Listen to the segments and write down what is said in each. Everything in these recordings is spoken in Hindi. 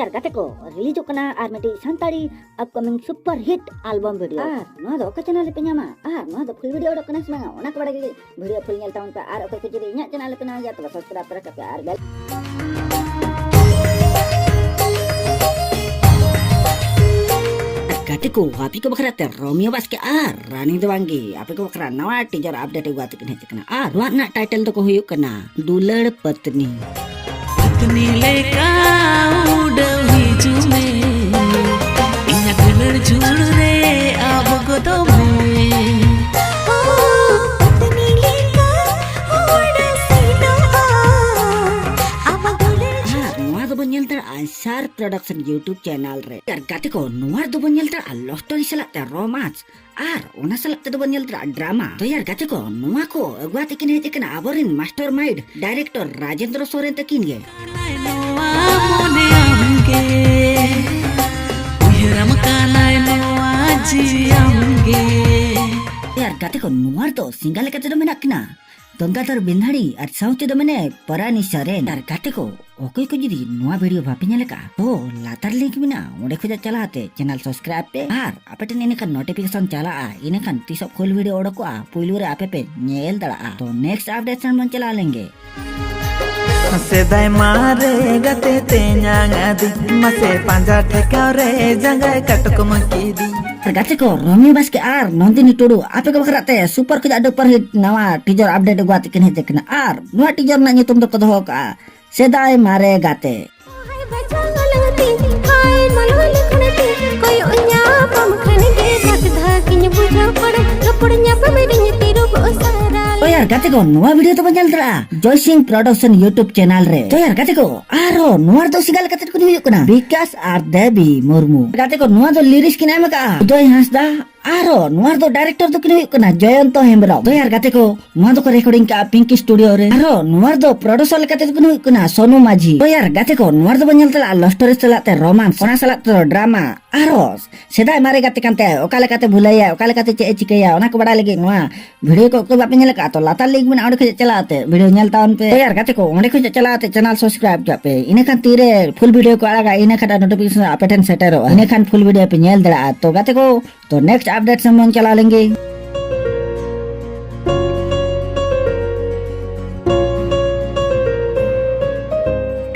यार गाते को रिलीज कना आर मिटी Santali upcoming super hit album video नो दो का चैनल पे ᱧᱟᱢᱟ आर नो दो फुल वीडियो कना समा ओना को बड़ा वीडियो फुल ᱧᱮᱞ ताउन पे आर ओके को जदी इᱧᱟᱜ चैनल पे ना या तो सब्सक्राइब कर के आर बेल गाते को आपी को बखरा ते रोमियो बास के आर रानी देवांगी आपी को बखरा नवा टीजर अपडेट उगात के हेच कना आर वा ना टाइटल तो को हुयु कना दुलड़ पत्नी पत्नी लेका उड़व हिजुमे इना दुलड़ झुड़ रे अब को तो पत्नी लेका उड़ सीनो अब दुलड़ नवा दो बन ᱧᱮᱞ आसार प्रोडक्शन यूट्यूब चैनल रे यार गाते को नवा दो बन ᱧᱮᱞ लव स्टोरी सलाक ते रोमांस आर ओना सलाक ते दो बन ᱧᱮᱞ ड्रामा तो यार गाते को नवा को अगुआते किन हेज कना आबोरिन mastermind director Rajendra Soren तकिन गे नोआ मोने आमगे उहरम कानाय नोआ जी आमगे यार गाते को नवा तो सिंगल लेका ते दो मेना किना गंगाधर बिन्हाड़ी और साउथ दो मने परानी सरेन यार गाते को ओके को जदी नवा वीडियो भापे ᱧᱮᱞ का तो लातार लिंक बिना ओडे खोजा चलाते चैनल सब्सक्राइब पे आर आपटेन इने kan नोटिफिकेशन चला इने kan तीस फुल वीडियो ओडको पुइलु रे आपे पे ᱧᱮᱞ दड़ा तो नेक्स्ट अपडेशन मन चला लेंगे सेदाय मारे गते ते ᱧाङादी मसे पांजा ठेकाव रे जंगा कटक मकीदी गाते को रोमियो बास के आर नंदिनी टुडू आपे को बखराते सुपर को जाडो पर हिट नवा टीजर अपडेट गुआत किन हे देखना आर नवा टीजर ना nyutum दो को दो का सेदाय मारे गाते हाय बचा लगती हाय मलवल खनती कोई ओnya पम खनगे धक धक इन बुझा पड़े लपड़nya पमेड़िnya तिरु सारा तो यार गाते को नवा वीडियो तो बंजल तरा जय सिंह प्रोडक्शन यूट्यूब चैनल रे तो यार गाते को आरो नवा तो सिगाल गाते को हुयु कना विकास आर देवी मुर्मू गाते को नवा तो लिरिक्स किना में का उदय हांसदा आरो नवा तो डायरेक्टर तो किन हुयु कना जयंत हेम्ब्रम तो यार गाते को नवा तो रिकॉर्डिंग का पिंकी स्टूडियो रे आरो नवा तो प्रोड्यूसर गाते को किन हुयु कना सोनू माझी तो यार गाते को नवा तो बंजल तरा लव स्टोरी चलाते रोमांस ओना सलाते तो ड्रामा आरो सेदाय मारे गाते कांते ओकाले काते भुलाया ओकाले काते चे चिकया ओना को बड़ा लगे नवा वीडियो को बापे ᱧᱮᱞ का तो लातार लिंक में ओडे खोज चलाते वीडियो ᱧᱮल ताउन पे तो यार गाते को ओडे खोज चलाते चैनल सब्सक्राइब पे इने खान तीरे फुल वीडियो को आगा इने खान नोटिफिकेशन आपटेन सेटर इने खान फुल वीडियो पे ᱧᱮल दड़ा तो गाते को तो नेक्स्ट अपडेट से मन चला लेंगे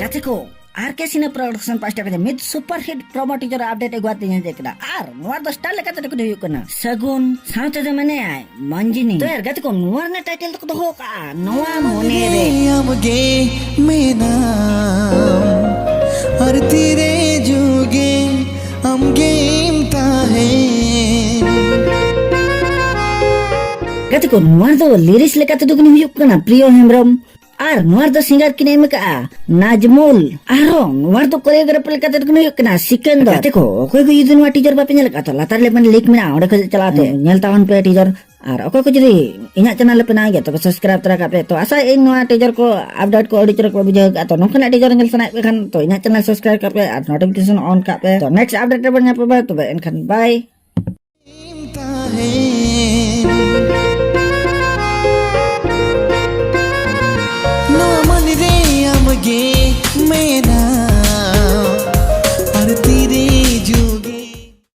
गाते को आर के सिने प्रोडक्शन पास्ट के मिड super hit promo teaser update गुआते ᱧᱮᱞ देखना आर नोर दो स्टार लेका ते को हुयु कना सगुन साउथ दे मने आय मंजिनी तो यार गाते को नोर ने टाइटल तो दो का नवा मोने रे आमगे मेना और तेरे जुगे आमगे इमता है गाते को नोर दो लिरिक्स लेका ते दुगनी हुयु कना प्रियो हेम्ब्रम आर नोर दो सिंगर किने में का नाजमुल आरो नोर दो कोरियोग्राफर लेका ते दुगनी हुयु कना सिकंदर गाते को कोई को युदन वा टीजर बापे ᱧᱮᱞ का तो लातार ले मन लिंक में ओडे को चलाते ᱧᱮल ताउन पे टीजर आर ओको को जदी इना चैनल पे ना गया तो सब्सक्राइब तरा का पे तो आशा इन नवा टीजर को अपडेट को ऑडिटर को बुझे तो नोकना टीजर ᱧᱮल सना पे खान तो इना चैनल सब्सक्राइब का पे और नोटिफिकेशन ऑन का पे तो नेक्स्ट अपडेट बन पे तो एनखान बाय इमता है नो मन रे आमगे